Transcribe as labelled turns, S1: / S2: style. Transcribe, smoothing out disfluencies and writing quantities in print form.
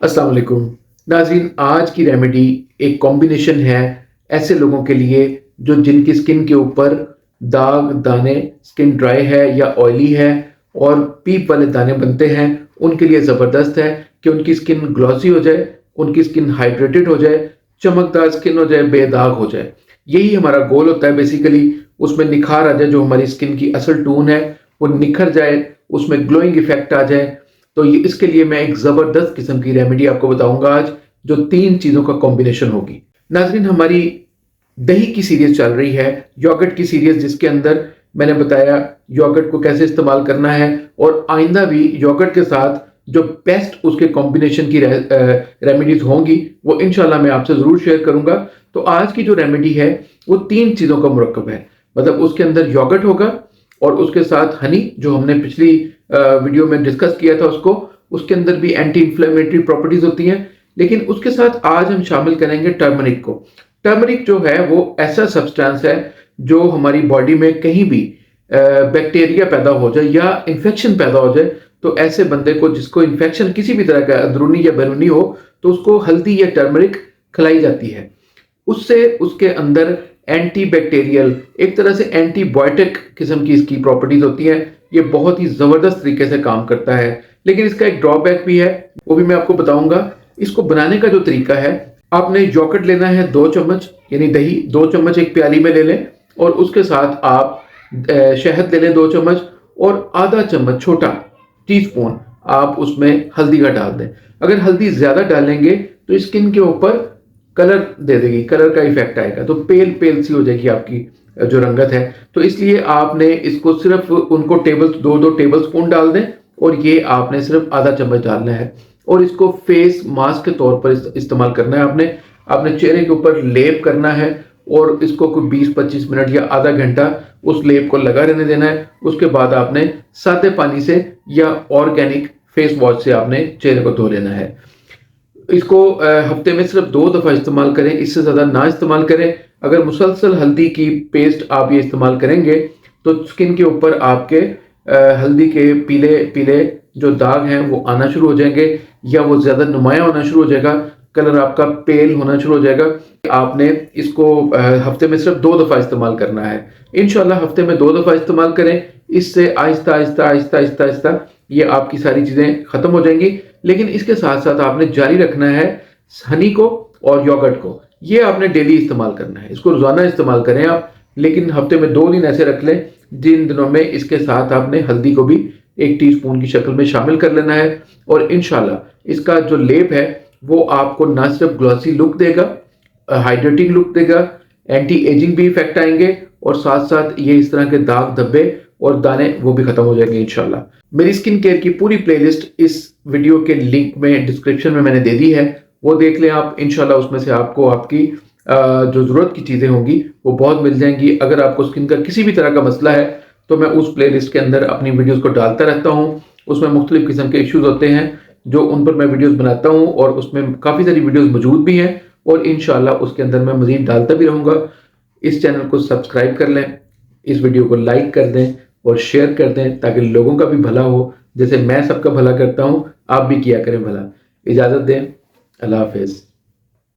S1: अस्सलाम वालेकुम नाज़रीन, आज की रेमेडी एक कॉम्बिनेशन है ऐसे लोगों के लिए जो जिनकी स्किन के ऊपर दाग दाने, स्किन ड्राई है या ऑयली है और पीप वाले दाने बनते हैं। उनके लिए ज़बरदस्त है कि उनकी स्किन ग्लॉसी हो जाए, उनकी स्किन हाइड्रेटेड हो जाए, चमकदार स्किन हो जाए, बेदाग हो जाए। यही हमारा गोल होता है बेसिकली। उसमें निखार आ जाए, जो हमारी स्किन की असल टोन है वो निखर जाए, उसमें ग्लोइंग इफेक्ट आ जाए। तो ये इसके लिए मैं एक ज़बरदस्त किस्म की रेमेडी आपको बताऊंगा आज, जो 3 चीज़ों का कॉम्बिनेशन होगी। नाज़रीन, हमारी दही की सीरीज चल रही है, योगर्ट की सीरीज, जिसके अंदर मैंने बताया योगर्ट को कैसे इस्तेमाल करना है और आइंदा भी योगर्ट के साथ जो बेस्ट उसके कॉम्बिनेशन की रेमेडीज होंगी वो इंशाल्लाह मैं आपसे ज़रूर शेयर करूंगा। तो आज की जो रेमेडी है वो 3 चीज़ों का मुरक्कब है। मतलब उसके अंदर योगर्ट होगा और उसके साथ हनी, जो हमने पिछली वीडियो में डिस्कस किया था उसको, उसके अंदर भी एंटी इंफ्लेमेटरी प्रॉपर्टीज होती हैं। लेकिन उसके साथ आज हम शामिल करेंगे टर्मरिक को। टर्मरिक जो है वो ऐसा सब्सटेंस है जो हमारी बॉडी में कहीं भी बैक्टीरिया पैदा हो जाए या इन्फेक्शन पैदा हो जाए, तो ऐसे बंदे को जिसको इन्फेक्शन किसी भी तरह का अंदरूनी या बैरूनी हो, तो उसको हल्दी या टर्मरिक खिलाई जाती है। उससे उसके अंदर एंटी बैक्टीरियल, एक तरह से एंटीबायोटिक किस्म की इसकी प्रॉपर्टीज होती हैं। ये बहुत ही ज़बरदस्त तरीके से काम करता है। लेकिन इसका एक ड्रॉबैक भी है, वो भी मैं आपको बताऊंगा। इसको बनाने का जो तरीका है, आपने योगर्ट लेना है 2 चम्मच, यानी दही 2 चम्मच एक प्याली में ले लें, और उसके साथ आप शहद ले लें 2 चम्मच, और आधा चम्मच छोटा टीस्पून आप उसमें हल्दी का डाल दें। अगर हल्दी ज़्यादा डालेंगे तो स्किन के ऊपर कलर दे देगी, कलर का इफेक्ट आएगा, तो पेल पेल सी हो जाएगी आपकी जो रंगत है। तो इसलिए आपने इसको सिर्फ उनको दो टेबल स्पून डाल दें, और ये आपने सिर्फ आधा चम्मच डालना है, और इसको फेस मास्क के तौर पर इस्तेमाल करना है। आपने अपने चेहरे के ऊपर लेप करना है और इसको कोई 20-25 मिनट या आधा घंटा उस लेप को लगा रहने देना है। उसके बाद आपने सादे पानी से या ऑर्गेनिक फेस वॉश से आपने चेहरे को धो लेना है। इसको हफ्ते में सिर्फ 2 दफ़ा इस्तेमाल करें, इससे ज़्यादा ना इस्तेमाल करें। अगर मुसलसल हल्दी की पेस्ट आप ये इस्तेमाल करेंगे तो स्किन के ऊपर आपके हल्दी के पीले पीले जो दाग हैं वो आना शुरू हो जाएंगे, या वो ज़्यादा नुमाया होना शुरू हो जाएगा, कलर आपका पेल होना शुरू हो जाएगा। आपने इसको हफ्ते में सिर्फ 2 दफ़ा इस्तेमाल करना है। इंशाल्लाह हफ्ते में 2 दफ़ा इस्तेमाल करें, इससे आहिस्ता आहिस्ता आहिस्ता आहिस्ता आहिस्ता ये आपकी सारी चीज़ें ख़त्म हो जाएंगी। लेकिन इसके साथ साथ आपने जारी रखना है हनी को और योगर्ट को। ये आपने डेली इस्तेमाल करना है, इसको रोज़ाना इस्तेमाल करें आप, लेकिन हफ्ते में 2 दिन ऐसे रख लें जिन दिनों में इसके साथ आपने हल्दी को भी 1 टीस्पून की शक्ल में शामिल कर लेना है। और इंशाल्लाह इसका जो लेप है वो आपको ना सिर्फ ग्लॉसी लुक देगा, हाइड्रेटिंग लुक देगा, एंटी एजिंग भी इफेक्ट आएंगे, और साथ साथ ये इस तरह के दाग धब्बे और दाने वो भी खत्म हो जाएंगे इंशाल्लाह। मेरी स्किन केयर की पूरी प्लेलिस्ट इस वीडियो के लिंक में डिस्क्रिप्शन में मैंने दे दी है, वो देख लें आप। इंशाल्लाह उसमें से आपको आपकी जो ज़रूरत की चीज़ें होंगी वो बहुत मिल जाएंगी। अगर आपको स्किन का किसी भी तरह का मसला है तो मैं उस प्लेलिस्ट के अंदर अपनी वीडियोज़ को डालता रहता हूँ। उसमें मुख्तलिफ किस्म के इश्यूज़ होते हैं जो उन पर मैं वीडियोज़ बनाता हूँ, और उसमें काफ़ी सारी वीडियोज़ मौजूद भी हैं, और इंशाल्लाह उसके अंदर मैं मज़ीद डालता भी रहूँगा। इस चैनल को सब्सक्राइब कर लें, इस वीडियो को लाइक कर दें और शेयर कर दें, ताकि लोगों का भी भला हो। जैसे मैं सबका भला करता हूँ, आप भी किया करें भला। इजाज़त दें, अल्लाह हाफ़िज़।